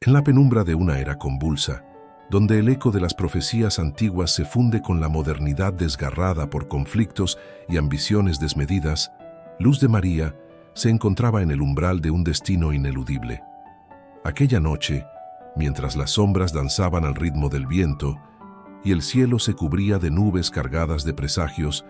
En la penumbra de una era convulsa, donde el eco de las profecías antiguas se funde con la modernidad desgarrada por conflictos y ambiciones desmedidas, Luz de María se encontraba en el umbral de un destino ineludible. Aquella noche, mientras las sombras danzaban al ritmo del viento y el cielo se cubría de nubes cargadas de presagios,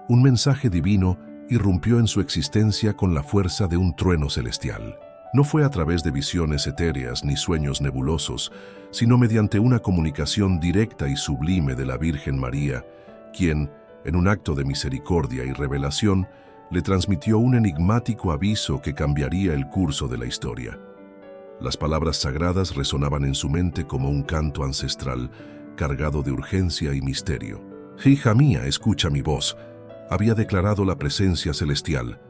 un mensaje divino irrumpió en su existencia con la fuerza de un trueno celestial. No fue a través de visiones etéreas ni sueños nebulosos, sino mediante una comunicación directa y sublime de la Virgen María, quien, en un acto de misericordia y revelación, le transmitió un enigmático aviso que cambiaría el curso de la historia. Las palabras sagradas resonaban en su mente como un canto ancestral, cargado de urgencia y misterio. «Hija mía, escucha mi voz», había declarado la presencia celestial,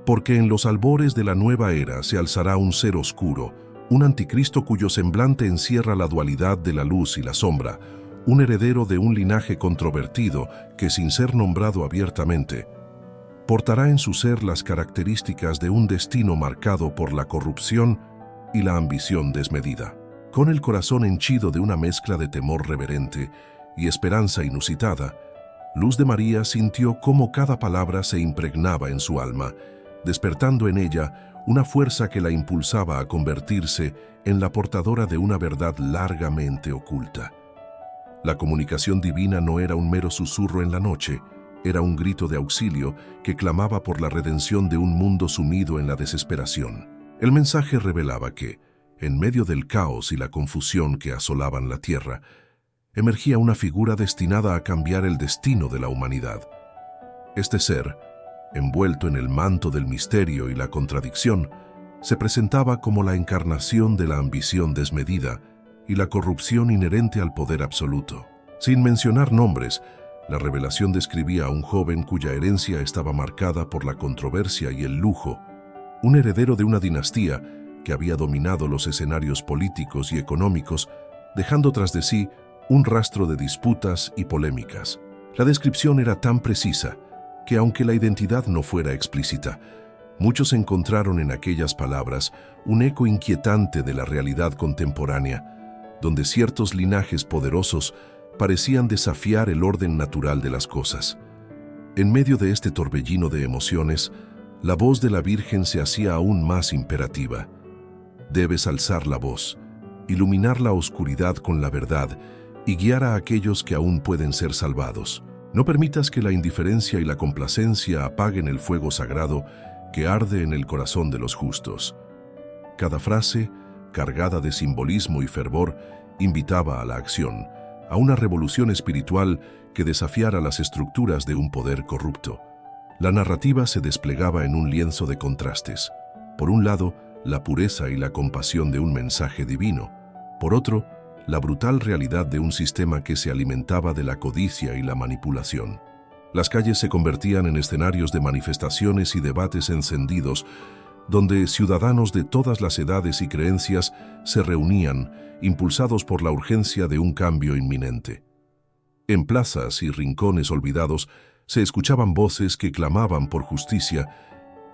«porque en los albores de la nueva era se alzará un ser oscuro, un anticristo cuyo semblante encierra la dualidad de la luz y la sombra, un heredero de un linaje controvertido que, sin ser nombrado abiertamente, portará en su ser las características de un destino marcado por la corrupción y la ambición desmedida». Con el corazón henchido de una mezcla de temor reverente y esperanza inusitada, Luz de María sintió cómo cada palabra se impregnaba en su alma, despertando en ella una fuerza que la impulsaba a convertirse en la portadora de una verdad largamente oculta. La comunicación divina no era un mero susurro en la noche, era un grito de auxilio que clamaba por la redención de un mundo sumido en la desesperación. El mensaje revelaba que, en medio del caos y la confusión que asolaban la tierra, emergía una figura destinada a cambiar el destino de la humanidad. Este ser, envuelto en el manto del misterio y la contradicción, se presentaba como la encarnación de la ambición desmedida y la corrupción inherente al poder absoluto. Sin mencionar nombres, la revelación describía a un joven cuya herencia estaba marcada por la controversia y el lujo, un heredero de una dinastía que había dominado los escenarios políticos y económicos, dejando tras de sí un rastro de disputas y polémicas. La descripción era tan precisa que, aunque la identidad no fuera explícita, muchos encontraron en aquellas palabras un eco inquietante de la realidad contemporánea, donde ciertos linajes poderosos parecían desafiar el orden natural de las cosas. En medio de este torbellino de emociones, la voz de la Virgen se hacía aún más imperativa. Debes alzar la voz, iluminar la oscuridad con la verdad y guiar a aquellos que aún pueden ser salvados. No permitas que la indiferencia y la complacencia apaguen el fuego sagrado que arde en el corazón de los justos. Cada frase, cargada de simbolismo y fervor, invitaba a la acción, a una revolución espiritual que desafiara las estructuras de un poder corrupto. La narrativa se desplegaba en un lienzo de contrastes. Por un lado, la pureza y la compasión de un mensaje divino. Por otro, la brutal realidad de un sistema que se alimentaba de la codicia y la manipulación. Las calles se convertían en escenarios de manifestaciones y debates encendidos, donde ciudadanos de todas las edades y creencias se reunían, impulsados por la urgencia de un cambio inminente. En plazas y rincones olvidados se escuchaban voces que clamaban por justicia,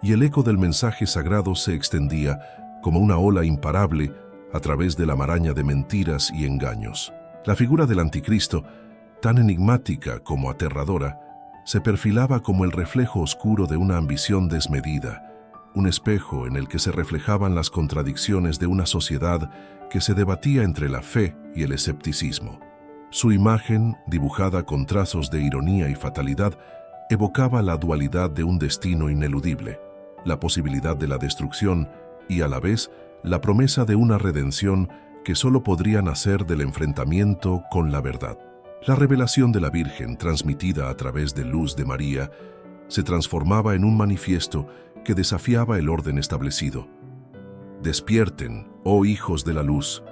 y el eco del mensaje sagrado se extendía como una ola imparable a través de la maraña de mentiras y engaños. La figura del anticristo, tan enigmática como aterradora, se perfilaba como el reflejo oscuro de una ambición desmedida, un espejo en el que se reflejaban las contradicciones de una sociedad que se debatía entre la fe y el escepticismo. Su imagen, dibujada con trazos de ironía y fatalidad, evocaba la dualidad de un destino ineludible, la posibilidad de la destrucción y, a la vez, la promesa de una redención que solo podría nacer del enfrentamiento con la verdad. La revelación de la Virgen, transmitida a través de Luz de María, se transformaba en un manifiesto que desafiaba el orden establecido. «Despierten, oh hijos de la luz»,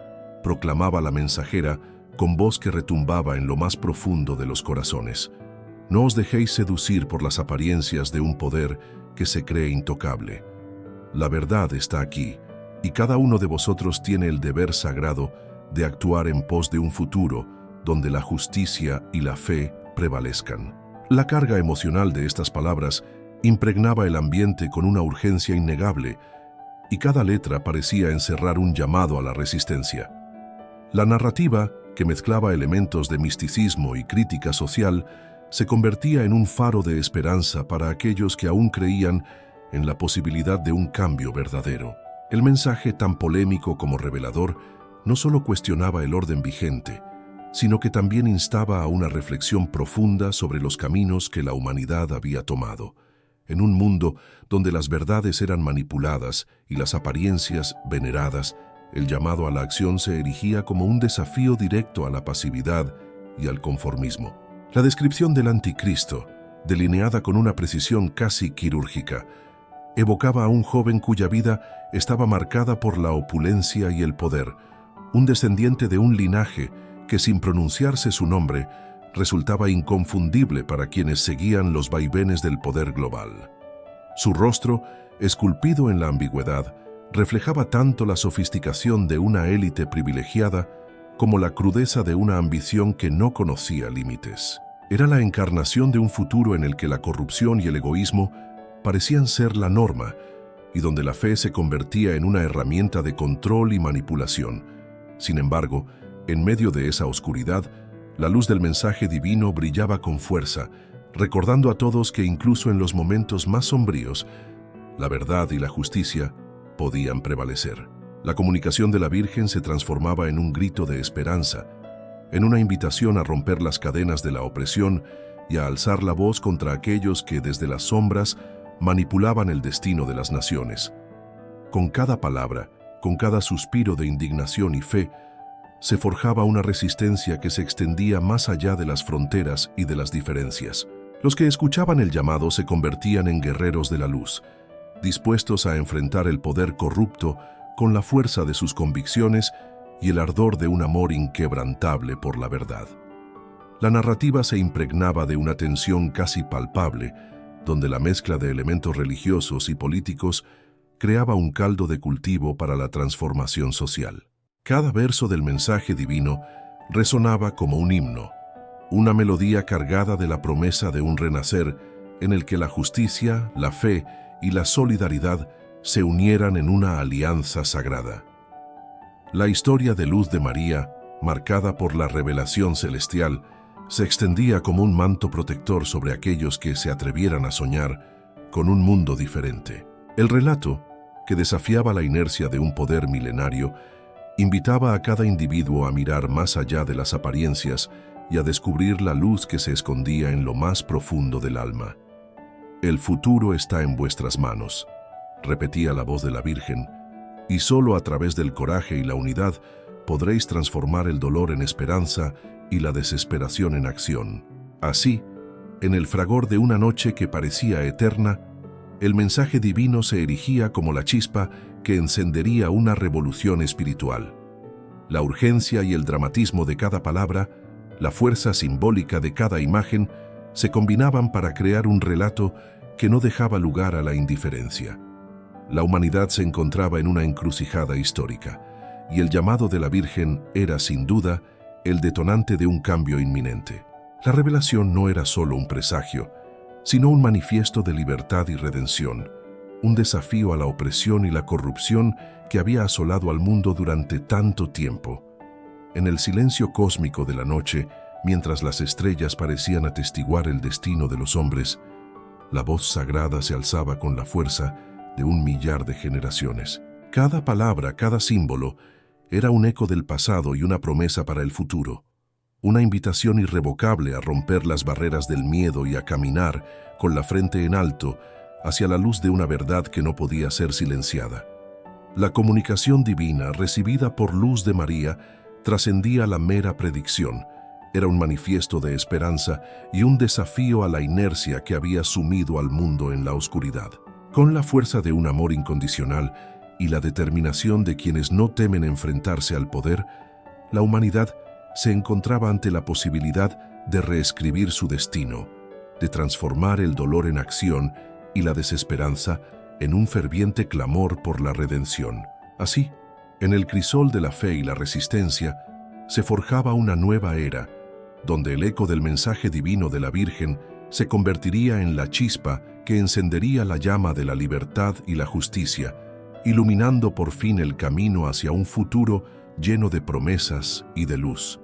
proclamaba la mensajera con voz que retumbaba en lo más profundo de los corazones. «No os dejéis seducir por las apariencias de un poder que se cree intocable. La verdad está aquí, y cada uno de vosotros tiene el deber sagrado de actuar en pos de un futuro donde la justicia y la fe prevalezcan». La carga emocional de estas palabras impregnaba el ambiente con una urgencia innegable, y cada letra parecía encerrar un llamado a la resistencia. La narrativa, que mezclaba elementos de misticismo y crítica social, se convertía en un faro de esperanza para aquellos que aún creían en la posibilidad de un cambio verdadero. El mensaje, tan polémico como revelador, no solo cuestionaba el orden vigente, sino que también instaba a una reflexión profunda sobre los caminos que la humanidad había tomado. En un mundo donde las verdades eran manipuladas y las apariencias veneradas, el llamado a la acción se erigía como un desafío directo a la pasividad y al conformismo. La descripción del anticristo, delineada con una precisión casi quirúrgica, evocaba a un joven cuya vida estaba marcada por la opulencia y el poder, un descendiente de un linaje que, sin pronunciarse su nombre, resultaba inconfundible para quienes seguían los vaivenes del poder global. Su rostro, esculpido en la ambigüedad, reflejaba tanto la sofisticación de una élite privilegiada como la crudeza de una ambición que no conocía límites. Era la encarnación de un futuro en el que la corrupción y el egoísmo parecían ser la norma y donde la fe se convertía en una herramienta de control y manipulación. Sin embargo, en medio de esa oscuridad, la luz del mensaje divino brillaba con fuerza, recordando a todos que incluso en los momentos más sombríos, la verdad y la justicia podían prevalecer. La comunicación de la Virgen se transformaba en un grito de esperanza, en una invitación a romper las cadenas de la opresión y a alzar la voz contra aquellos que desde las sombras manipulaban el destino de las naciones. Con cada palabra, con cada suspiro de indignación y fe, se forjaba una resistencia que se extendía más allá de las fronteras y de las diferencias. Los que escuchaban el llamado se convertían en guerreros de la luz, dispuestos a enfrentar el poder corrupto con la fuerza de sus convicciones y el ardor de un amor inquebrantable por la verdad. La narrativa se impregnaba de una tensión casi palpable, donde la mezcla de elementos religiosos y políticos creaba un caldo de cultivo para la transformación social. Cada verso del mensaje divino resonaba como un himno, una melodía cargada de la promesa de un renacer en el que la justicia, la fe y la solidaridad se unieran en una alianza sagrada. La historia de luz de María, marcada por la revelación celestial, se extendía como un manto protector sobre aquellos que se atrevieran a soñar con un mundo diferente. El relato, que desafiaba la inercia de un poder milenario, invitaba a cada individuo a mirar más allá de las apariencias y a descubrir la luz que se escondía en lo más profundo del alma. «El futuro está en vuestras manos», repetía la voz de la Virgen, «y solo a través del coraje y la unidad podréis transformar el dolor en esperanza y la desesperación en acción». Así, en el fragor de una noche que parecía eterna, el mensaje divino se erigía como la chispa que encendería una revolución espiritual. La urgencia y el dramatismo de cada palabra, la fuerza simbólica de cada imagen, se combinaban para crear un relato que no dejaba lugar a la indiferencia. La humanidad se encontraba en una encrucijada histórica, y el llamado de la Virgen era, sin duda, el detonante de un cambio inminente. La revelación no era solo un presagio, sino un manifiesto de libertad y redención, un desafío a la opresión y la corrupción que había asolado al mundo durante tanto tiempo. En el silencio cósmico de la noche, mientras las estrellas parecían atestiguar el destino de los hombres, la voz sagrada se alzaba con la fuerza de 1.000.000 de generaciones. Cada palabra, cada símbolo, era un eco del pasado y una promesa para el futuro. Una invitación irrevocable a romper las barreras del miedo y a caminar, con la frente en alto, hacia la luz de una verdad que no podía ser silenciada. La comunicación divina, recibida por Luz de María, trascendía la mera predicción. Era un manifiesto de esperanza y un desafío a la inercia que había sumido al mundo en la oscuridad. Con la fuerza de un amor incondicional y la determinación de quienes no temen enfrentarse al poder, la humanidad se encontraba ante la posibilidad de reescribir su destino, de transformar el dolor en acción y la desesperanza en un ferviente clamor por la redención. Así, en el crisol de la fe y la resistencia, se forjaba una nueva era, donde el eco del mensaje divino de la Virgen se convertiría en la chispa que encendería la llama de la libertad y la justicia, iluminando por fin el camino hacia un futuro lleno de promesas y de luz.